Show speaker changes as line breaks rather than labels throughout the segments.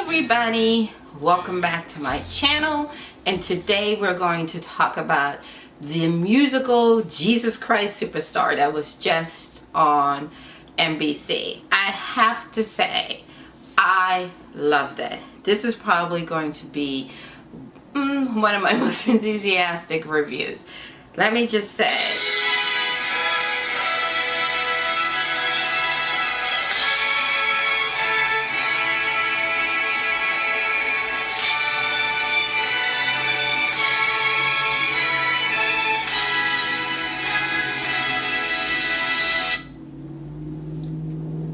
everybody, welcome back to my channel, and today we're going to talk about the musical Jesus Christ Superstar that was just on NBC. I have to say, I loved it. This is probably going to be one of my most enthusiastic reviews. Let me just say,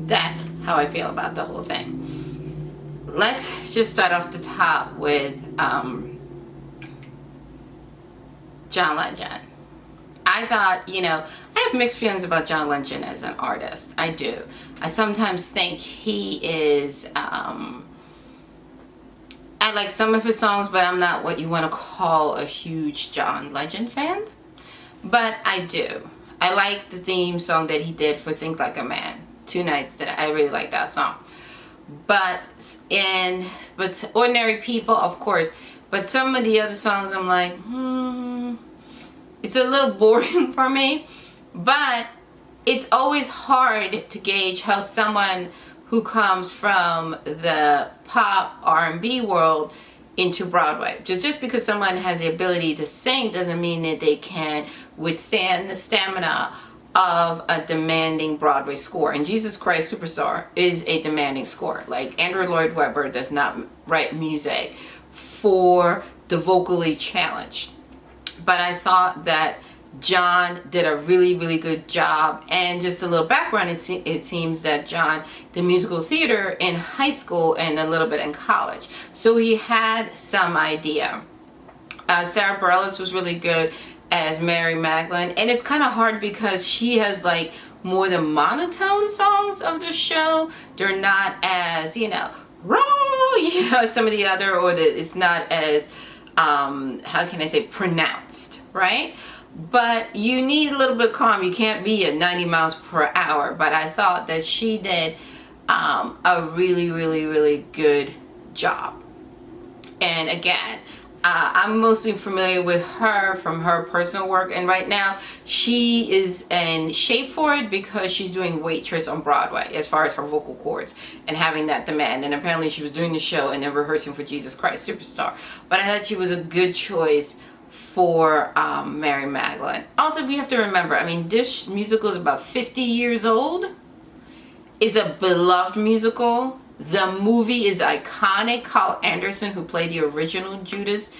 that's how I feel about the whole thing. Let's just start off the top with John Legend. I thought, I have mixed feelings about John Legend as an artist. I do. I sometimes think he is, I like some of his songs, but I'm not what you want to call a huge John Legend fan. But I do. I like the theme song that he did for Think Like a Man. Two Nights that I really like that song. But Ordinary People, of course. But some of the other songs I'm like, it's a little boring for me. But it's always hard to gauge how someone who comes from the pop R&B world into Broadway. Just because someone has the ability to sing doesn't mean that they can withstand the stamina of a demanding Broadway score. And Jesus Christ Superstar is a demanding score. Like, Andrew Lloyd Webber does not write music for the vocally challenged. But I thought that John did a really, really good job. And just a little background, it seems that John did musical theater in high school and a little bit in college. So he had some idea. Sarah Bareilles was really good as Mary Magdalene, and it's kind of hard because she has like more the monotone songs of the show. They're not as raw, some of the other, or it's not as how can I say, pronounced, right? But you need a little bit of calm. You can't be at 90 miles per hour. But I thought that she did a really, really, really good job. And again, I'm mostly familiar with her from her personal work, and right now she is in shape for it because she's doing Waitress on Broadway as far as her vocal cords and having that demand. And apparently she was doing the show and then rehearsing for Jesus Christ Superstar. But I thought she was a good choice for Mary Magdalene. Also, we have to remember, this musical is about 50 years old. It's a beloved musical. The movie is iconic. Carl Anderson, who played the original Judas,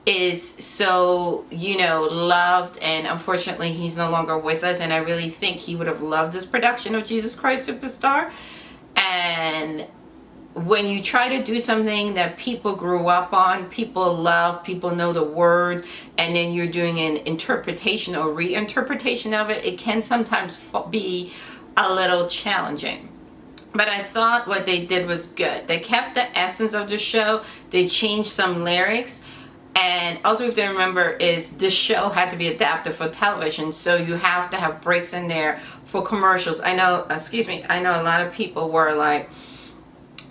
is so, loved, and unfortunately he's no longer with us, and I really think he would have loved this production of Jesus Christ Superstar. And when you try to do something that people grew up on, people love, people know the words, and then you're doing an interpretation or reinterpretation of it, it can sometimes be a little challenging. But I thought what they did was good. They kept the essence of the show. They changed some lyrics. And also, if you remember, is this show had to be adapted for television, so you have to have breaks in there for commercials. I know a lot of people were like,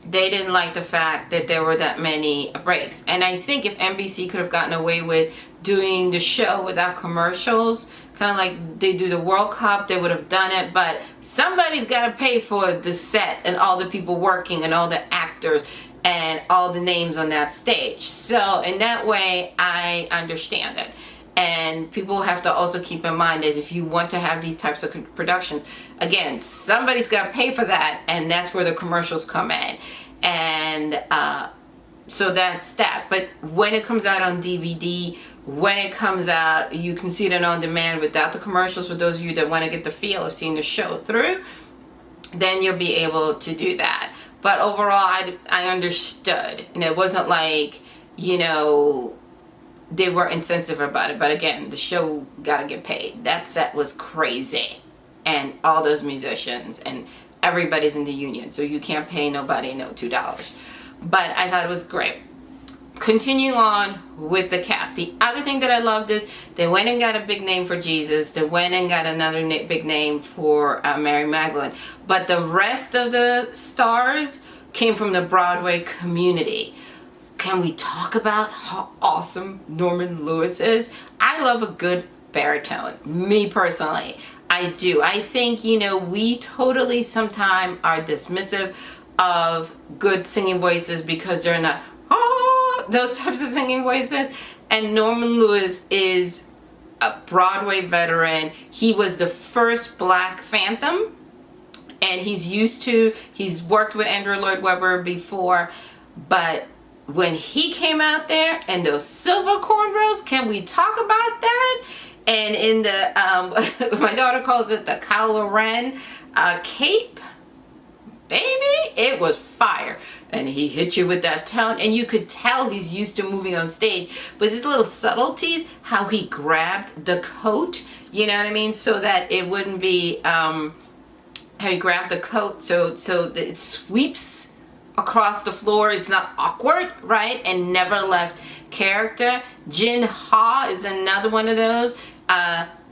they didn't like the fact that there were that many breaks. And I think if NBC could have gotten away with doing the show without commercials, kind of like they do the World Cup, they would have done it. But somebody's got to pay for the set and all the people working and all the actors and all the names on that stage. So in that way, I understand it. And people have to also keep in mind that if you want to have these types of productions, again, somebody's got to pay for that, and that's where the commercials come in. And so that's that. But when it comes out on DVD, when it comes out, you can see it on demand without the commercials. For those of you that want to get the feel of seeing the show through, then you'll be able to do that. But overall, I understood. And it wasn't like, they were insensitive about it. But again, the show got to get paid. That set was crazy. And all those musicians and everybody's in the union. So you can't pay nobody no $2. But I thought it was great. Continue on with the cast. The other thing that I loved is they went and got a big name for Jesus. They went and got another big name for Mary Magdalene. But the rest of the stars came from the Broadway community. Can we talk about how awesome Norman Lewis is? I love a good baritone, me personally. I do. I think, we totally sometimes are dismissive of good singing voices because they're not those types of singing voices. And Norman Lewis is a Broadway veteran. He was the first Black Phantom, and he's worked with Andrew Lloyd Webber before, but when he came out there and those silver cornrows, can we talk about that? And in the, my daughter calls it the Kylo Ren cape, baby, it was fire. And he hit you with that tone, and you could tell he's used to moving on stage. But his little subtleties, how he grabbed the coat, you know what I mean? So that it wouldn't be, how he grabbed the coat so that it sweeps across the floor. It's not awkward, right? And never left character. Jin Ha is another one of those.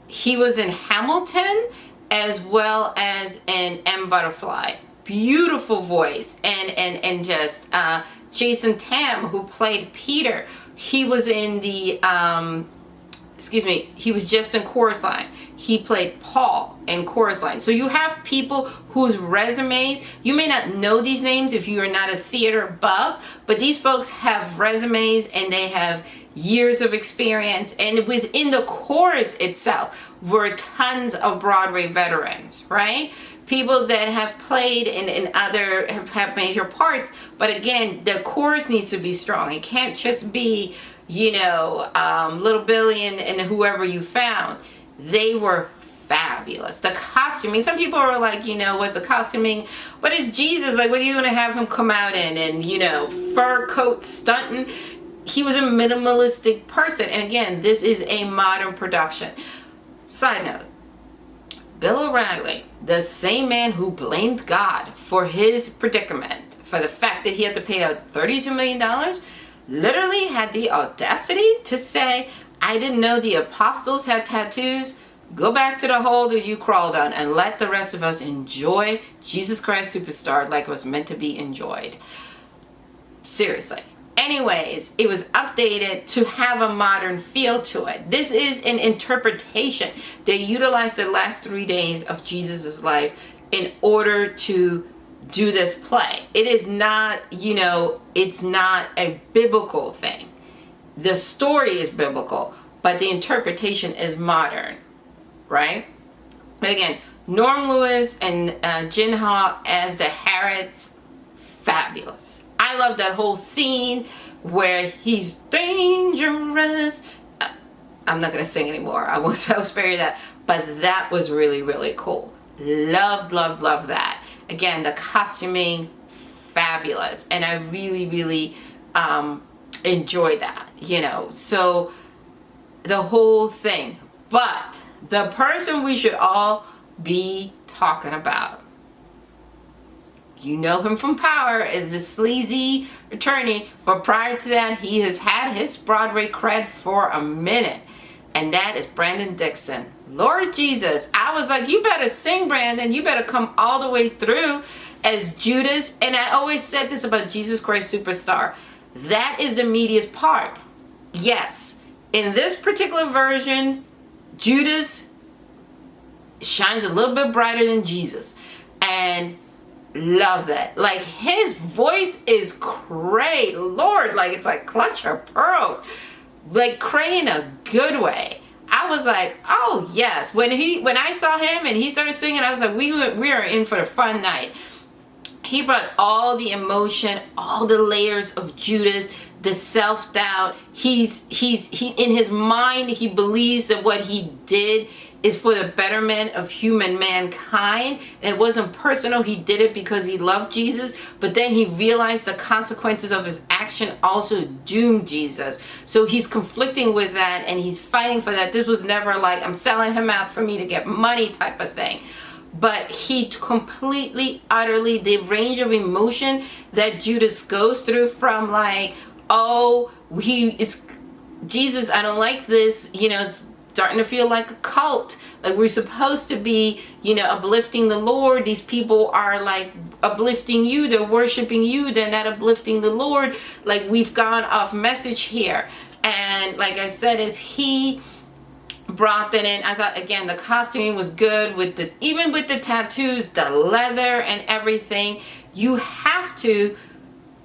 He was in Hamilton as well as in M. Butterfly. Beautiful voice. And just Jason Tam, who played Peter, he was in the he was just in Chorus Line. He played Paul in Chorus Line. So you have people whose resumes, you may not know these names if you are not a theater buff, but these folks have resumes and they have years of experience. And within the chorus itself were tons of Broadway veterans, right? People that have played in other, have major parts. But again, the chorus needs to be strong. It can't just be, Little Billy and whoever you found. They were fabulous. The costuming, some people are like, what's the costuming? But it's Jesus. Like, what are you going to have him come out in? And, fur coat stunting. He was a minimalistic person. And again, this is a modern production. Side note, Bill O'Reilly, the same man who blamed God for his predicament, for the fact that he had to pay out $32 million, literally had the audacity to say, I didn't know the apostles had tattoos. Go back to the hole that you crawled on and let the rest of us enjoy Jesus Christ Superstar like it was meant to be enjoyed. Seriously. Anyways, it was updated to have a modern feel to it. This is an interpretation. They utilized the last 3 days of Jesus's life in order to do this play. It is not, it's not a biblical thing. The story is biblical, but the interpretation is modern, right? But again, Norm Lewis and Jin Ha as the Harrods, fabulous. I love that whole scene where he's dangerous. I'm not going to sing anymore. I will spare you that. But that was really, really cool. Loved that. Again, the costuming, fabulous. And I really, really enjoyed that, So the whole thing. But the person we should all be talking about, you know him from Power as the sleazy attorney, but prior to that, he has had his Broadway cred for a minute, and that is Brandon Dixon. Lord Jesus, I was like, you better sing, Brandon. You better come all the way through as Judas. And I always said this about Jesus Christ Superstar. That is the meatiest part. Yes, in this particular version, Judas shines a little bit brighter than Jesus. And love that. Like, his voice is cray. Lord, like, it's like clutch her pearls. Like, cray in a good way. I was like, oh yes. When I saw him and he started singing, I was like, we are in for a fun night. He brought all the emotion, all the layers of Judas, the self-doubt. He in his mind, he believes that what he did is for the betterment of human mankind, and it wasn't personal. He did it because he loved Jesus, but then he realized the consequences of his action also doomed Jesus. So he's conflicting with that, and he's fighting for that. This was never like, I'm selling him out for me to get money type of thing. But he completely, utterly, the range of emotion that Judas goes through, from like, it's Jesus, I don't like this, starting to feel like a cult. Like we're supposed to be, uplifting the Lord. These people are like uplifting you. They're worshiping you. They're not uplifting the Lord. Like we've gone off message here. And like I said, as he brought that in, I thought again the costuming was good even with the tattoos, the leather and everything. You have to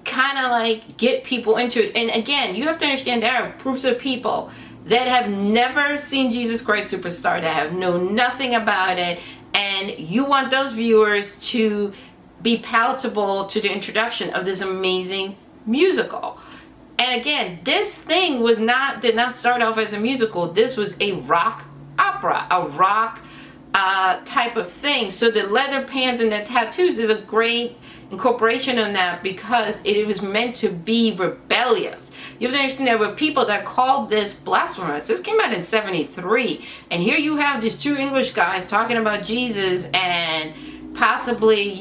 kind of like get people into it. And again, you have to understand there are groups of people that have never seen Jesus Christ Superstar, that have known nothing about it, and you want those viewers to be palatable to the introduction of this amazing musical. And again, this thing did not start off as a musical. This was a rock opera, a rock type of thing. So the leather pants and the tattoos is a great incorporation on that, because it was meant to be rebellious. You have to understand there were people that called this blasphemous. This came out in 73, and here you have these two English guys talking about Jesus and possibly,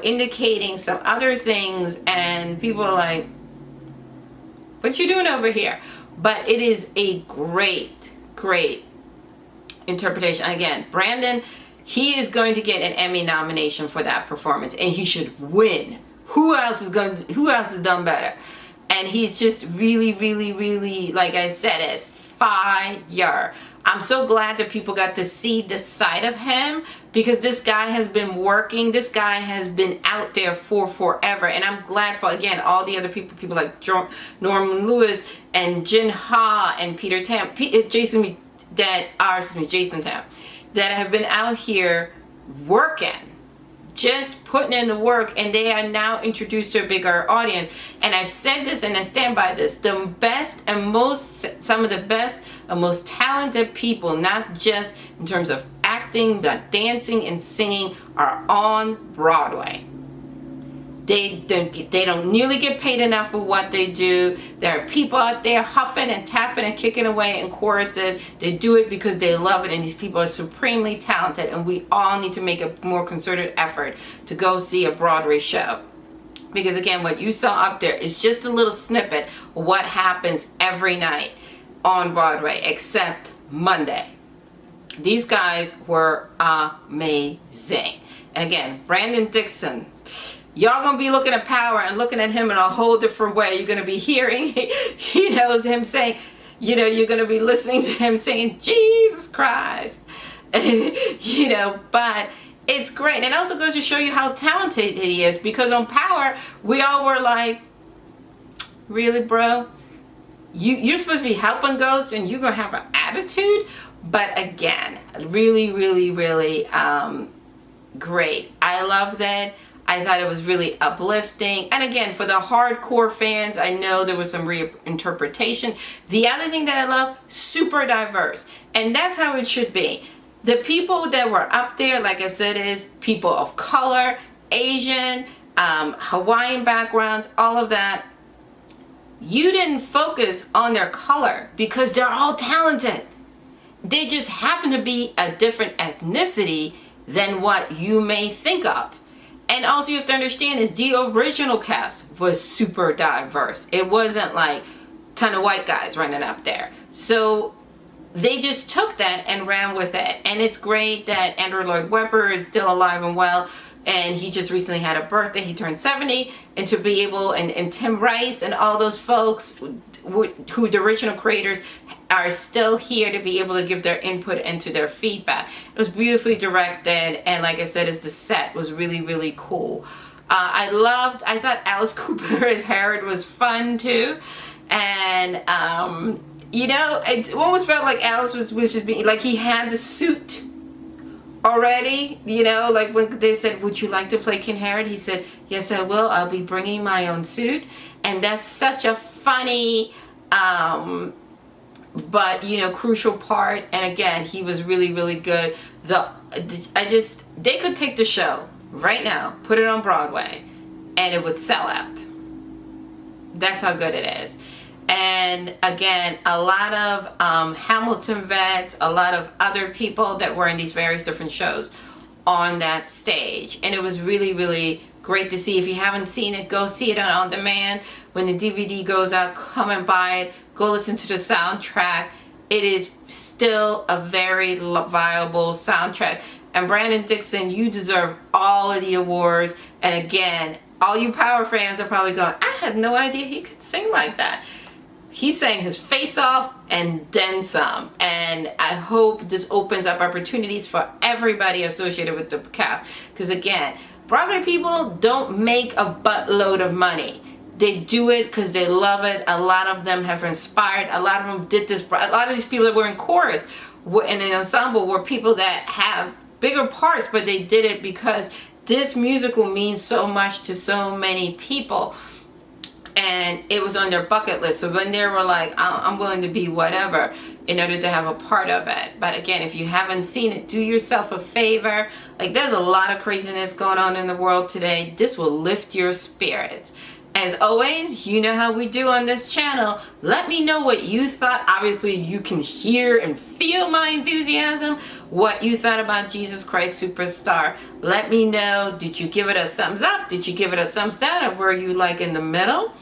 indicating some other things, and people are like, what you doing over here? But it is a great interpretation. Again, Brandon, he is going to get an Emmy nomination for that performance, and he should win. Who else has done better? And he's just really, like I said, it's fire. I'm so glad that people got to see this side of him, because this guy has been working. This guy has been out there for forever. And I'm glad for, again, all the other people like Norman Lewis and Jin Ha and Peter Tam, Jason Tam, that have been out here working, just putting in the work, and they are now introduced to a bigger audience. And I've said this and I stand by this, some of the best and most talented people, not just in terms of acting, but dancing and singing, are on Broadway. They don't nearly get paid enough for what they do. There are people out there huffing and tapping and kicking away in choruses. They do it because they love it, and these people are supremely talented, and we all need to make a more concerted effort to go see a Broadway show. Because again, what you saw up there is just a little snippet of what happens every night on Broadway, except Monday. These guys were amazing. And again, Brandon Dixon, y'all gonna be looking at Power and looking at him in a whole different way. You're gonna be hearing, him saying, you're gonna be listening to him saying, Jesus Christ, but it's great. And it also goes to show you how talented he is, because on Power, we all were like, really, bro? You're supposed to be helping ghosts and you're gonna have an attitude? But again, really, great. I love that. I thought it was really uplifting. And again, for the hardcore fans, I know there was some reinterpretation. The other thing that I love, super diverse. And that's how it should be. The people that were up there, like I said, is people of color, Asian, Hawaiian backgrounds, all of that. You didn't focus on their color because they're all talented. They just happen to be a different ethnicity than what you may think of. And also you have to understand is the original cast was super diverse. It wasn't like a ton of white guys running up there. So they just took that and ran with it. And it's great that Andrew Lloyd Webber is still alive and well. And he just recently had a birthday. He turned 70. And to be able, and Tim Rice and all those folks who the original creators are still here to be able to give their input into their feedback. It was beautifully directed, and like I said, the set was really cool. I thought Alice Cooper as Herod was fun too, and it almost felt like Alice was just being like, he had the suit already, like when they said, would you like to play King Herod? He said, yes, I will. I'll be bringing my own suit. And that's such a funny but crucial part. And again, he was really good. They could take the show right now, put it on Broadway, and it would sell out. That's how good it is. And again, a lot of Hamilton vets, a lot of other people that were in these various different shows on that stage. And it was really great to see. If you haven't seen it, go see it on demand. When the DVD goes out, come and buy it. Go listen to the soundtrack. it is still a very viable soundtrack. And Brandon Dixon, you deserve all of the awards. And again, all you Power fans are probably going, I had no idea he could sing like that. He sang his face off and then some. And I hope this opens up opportunities for everybody associated with the cast. Because again, Broadway people don't make a buttload of money. They do it because they love it. A lot of them have inspired. A lot of them did this. A lot of these people that were in chorus in an ensemble were people that have bigger parts, but they did it because this musical means so much to so many people. And it was on their bucket list. So when they were like, I'm willing to be whatever in order to have a part of it. But again, if you haven't seen it, do yourself a favor. Like, there's a lot of craziness going on in the world today. This will lift your spirits. As always, you know how we do on this channel. Let me know what you thought. Obviously, you can hear and feel my enthusiasm. What you thought about Jesus Christ Superstar. Let me know. Did you give it a thumbs up? Did you give it a thumbs down? Or were you like in the middle?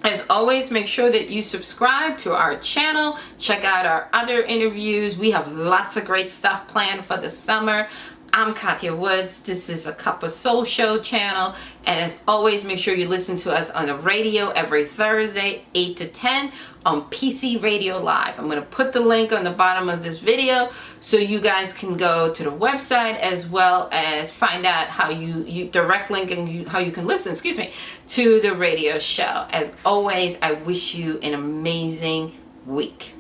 As always, make sure that you subscribe to our channel. Check out our other interviews. We have lots of great stuff planned for the summer. I'm Katya Woods. This is a Cup of Soul Show channel. And as always, make sure you listen to us on the radio every Thursday, 8 to 10 on PC Radio Live. I'm going to put the link on the bottom of this video so you guys can go to the website as well as find out how you direct link and how you can listen, to the radio show. As always, I wish you an amazing week.